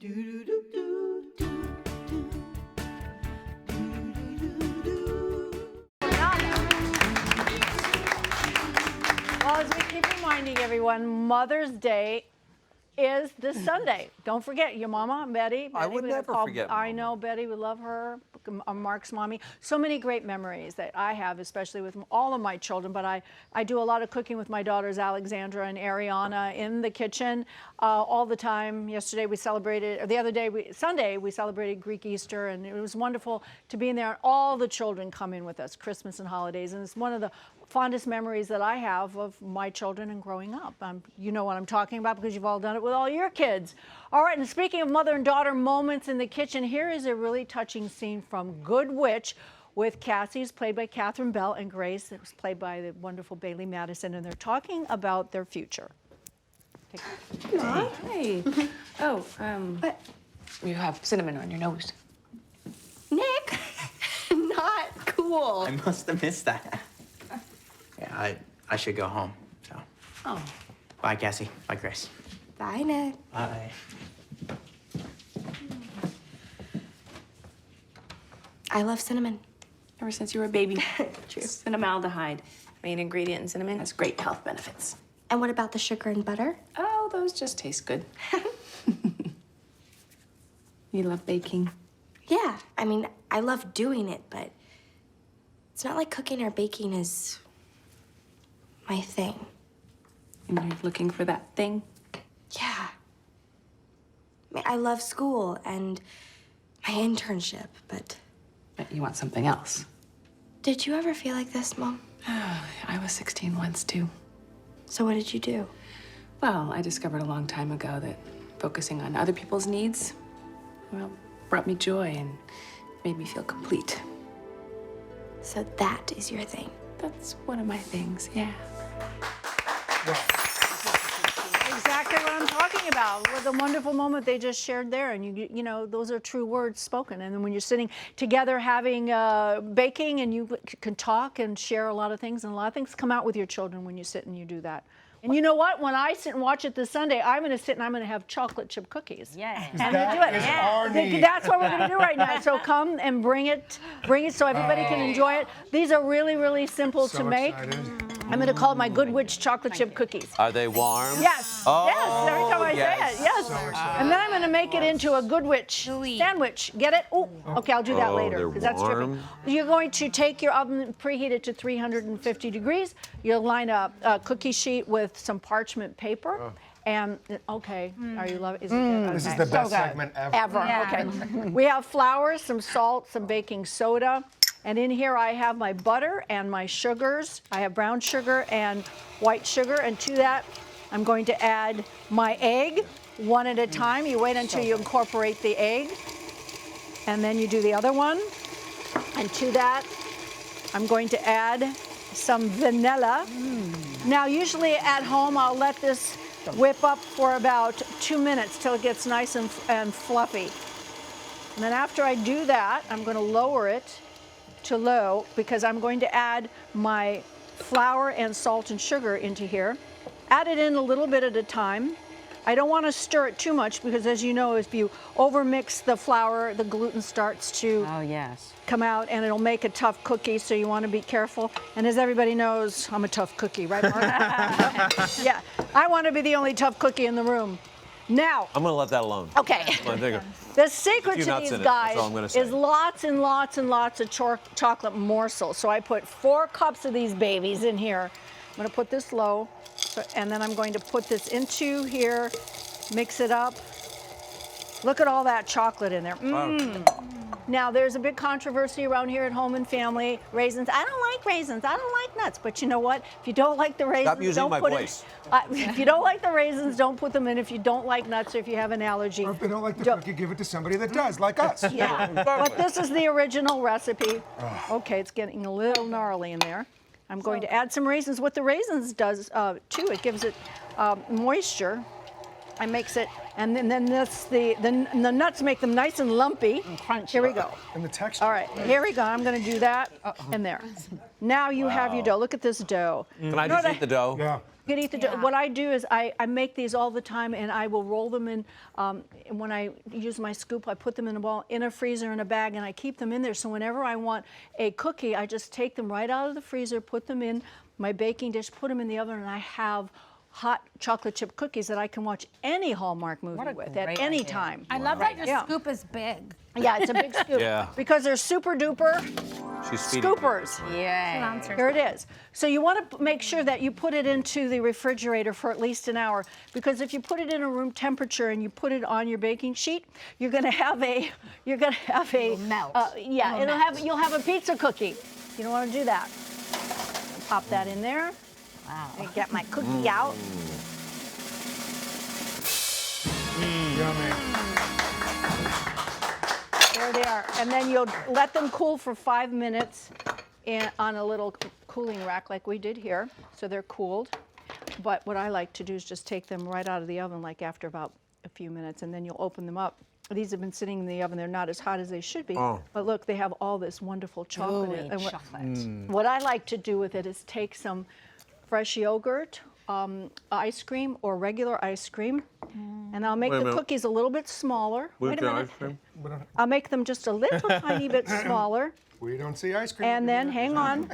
Well, as we keep reminding everyone, Mother's Day is this Sunday. Don't forget your mama, Betty. I would never forget I Mama. know, Betty, we love her. Mark's mommy. So many great memories that I have, especially with all of my children. But I do a lot of cooking with my daughters, Alexandra and Ariana, in the kitchen all the time. Yesterday we celebrated, or the other day, Sunday, we celebrated Greek Easter, and it was wonderful to be in there. All the children come in with us, Christmas and holidays, and it's one of the fondest memories that I have of my children and growing up. You know what I'm talking about because you've all done it with all your kids. All right, and speaking of mother and daughter moments in the kitchen, here is a really touching scene from Good Witch with Cassie's played by Catherine Bell and Grace. It was played by the wonderful Bailey Madison, and they're talking about their future. Hi. Oh, what? You have cinnamon on your nose. Nick, not cool. I must have missed that. Yeah, I should go home, so. Oh. Bye, Cassie. Bye, Grace. Bye, Nick. Bye. I love cinnamon. Ever since you were a baby. True. Cinnamaldehyde, main ingredient in cinnamon, has great health benefits. And what about the sugar and butter? Oh, those just taste good. You love baking? Yeah, I mean, I love doing it, but it's not like cooking or baking is my thing. And you're looking for that thing? Yeah. I mean, I love school and my internship, but But you want something else. did you ever feel like this, Mom? I was 16 once, too. So what did you do? Well, I discovered a long time ago that focusing on other people's needs, well, brought me joy and made me feel complete. So that is your thing. That's one of my things, yeah. Exactly what I'm talking about. What a wonderful moment they just shared there, and you know those are true words spoken. And then when you're sitting together having baking, and you can talk and share a lot of things, and a lot of things come out with your children when you sit and you do that. And you know what? When I sit and watch it this Sunday, I'm going to sit and I'm going to have chocolate chip cookies. Yeah. I'm going to do it. That's what we're going to do right now. So come and bring it so everybody can enjoy it. These are really, really simple to make. I'm going to call it my Good Witch chocolate chip cookies. Are they warm? Yes. Oh, yes. Every time I say it. Yes. And then I'm going to make it into a Good Witch sandwich. Get it? Oh, okay. I'll do that later they're because that's tripping. warm. You're going to take your oven, preheat it to 350 degrees. You'll line a cookie sheet with some parchment paper. And okay, are you loving it? Is it good? This is Okay. the best So good. segment ever. Okay. We have flour, some salt, some baking soda. And in here I have my butter and my sugars. I have brown sugar and white sugar. And to that, I'm going to add my egg one at a time. You wait until you incorporate the egg. And then you do the other one. And to that, I'm going to add some vanilla. Now, usually at home, I'll let this whip up for about 2 minutes till it gets nice and fluffy. And then after I do that, I'm going to lower it to low because I'm going to add my flour and salt and sugar into here. Add it in a little bit at a time. I don't want to stir it too much because, as you know, if you overmix the flour, the gluten starts to come out and it'll make a tough cookie, so you want to be careful. And as everybody knows, I'm a tough cookie, right, Mark? Yeah, I want to be the only tough cookie in the room. Now, I'm going to let that alone. okay. The secret few to nuts these in it, guys that's all I'm gonna say. is lots and lots and lots of chocolate morsels. So I put 4 cups of these babies in here. I'm going to put this low, and then I'm going to put this into here, mix it up. Look at all that chocolate in there. Now, there's a big controversy around here at home and family. Raisins. I don't like raisins. I don't like nuts. But you know what? If you don't like the raisins, Stop using don't my put voice. it. If you don't like the raisins, don't put them in. If you don't like nuts or if you have an allergy. Or if they don't like the cookie, give it to somebody that does, like us. Yeah, but this is the original recipe. Okay, it's getting a little gnarly in there. I'm going to add some raisins. What the raisins does, too, it gives it moisture. I makes it, and then this, the nuts make them nice and lumpy. Crunchy. Here we go. And the texture. All right, here we go. I'm going to do that in there. Now you have your dough. Look at this dough. Can I just eat the dough? Yeah. You can eat the dough. What I do is I make these all the time, and I will roll them in. And when I use my scoop, I put them in a ball, in a freezer, in a bag, and I keep them in there. So whenever I want a cookie, I just take them right out of the freezer, put them in my baking dish, put them in the oven, and I have hot chocolate chip cookies that I can watch any Hallmark movie with at any time. I love that your scoop is big. Yeah, it's a big scoop. Yeah. Because they're super duper She's feeding me. scoopers. Yeah. Here it is. So you want to make sure that you put it into the refrigerator for at least an hour, because if you put it in a room temperature and you put it on your baking sheet, you're going to have a It'll melt. You'll have a pizza cookie. You don't want to do that. Pop that in there. Wow. And get my cookie out. Yummy. There they are. And then you'll let them cool for 5 minutes on a little cooling rack like we did here. So they're cooled. But what I like to do is just take them right out of the oven, like after about a few minutes, and then you'll open them up. These have been sitting in the oven. They're not as hot as they should be. Oh. But look, they have all this wonderful chocolate in it. And chocolate. what I like to do with it is take some fresh yogurt, ice cream, or regular ice cream, and I'll make Wait a the minute. cookies a little bit smaller. With Wait a the minute. ice cream? I'll make them just a little tiny bit smaller, We don't see ice cream. and then hang on,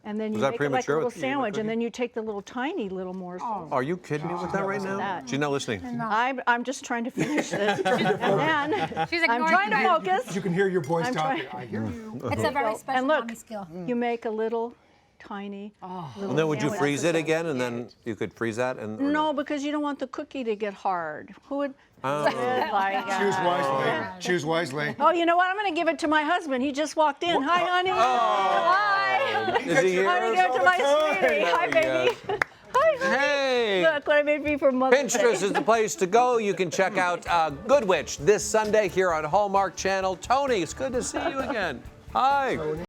and then you Was that make it like a premature little with the sandwich, and then you take the little tiny little morsels. Are you kidding me with that right now? that. She's not listening. I'm just trying to finish this, and then She's I'm ignoring trying to you. focus. You can hear your voice I'm talking. trying- I hear you. It's a very special And look, mommy skill. you make a little tiny. little And then would you sandwich. freeze it again, and then you could freeze that? And or No, because you don't want the cookie to get hard. Who would? Oh. Choose wisely. Choose wisely. Oh, you know what? I'm going to give it to my husband. He just walked in. Hi, honey. Hi. Is he here? I'm going to give it to my sweetie. Hi, baby. Hi, honey. Hey! Look what I made for you for Mother's Day. Pinterest is the place to go. You can check out Good Witch this Sunday here on Hallmark Channel. Tony, it's good to see you again. Hi.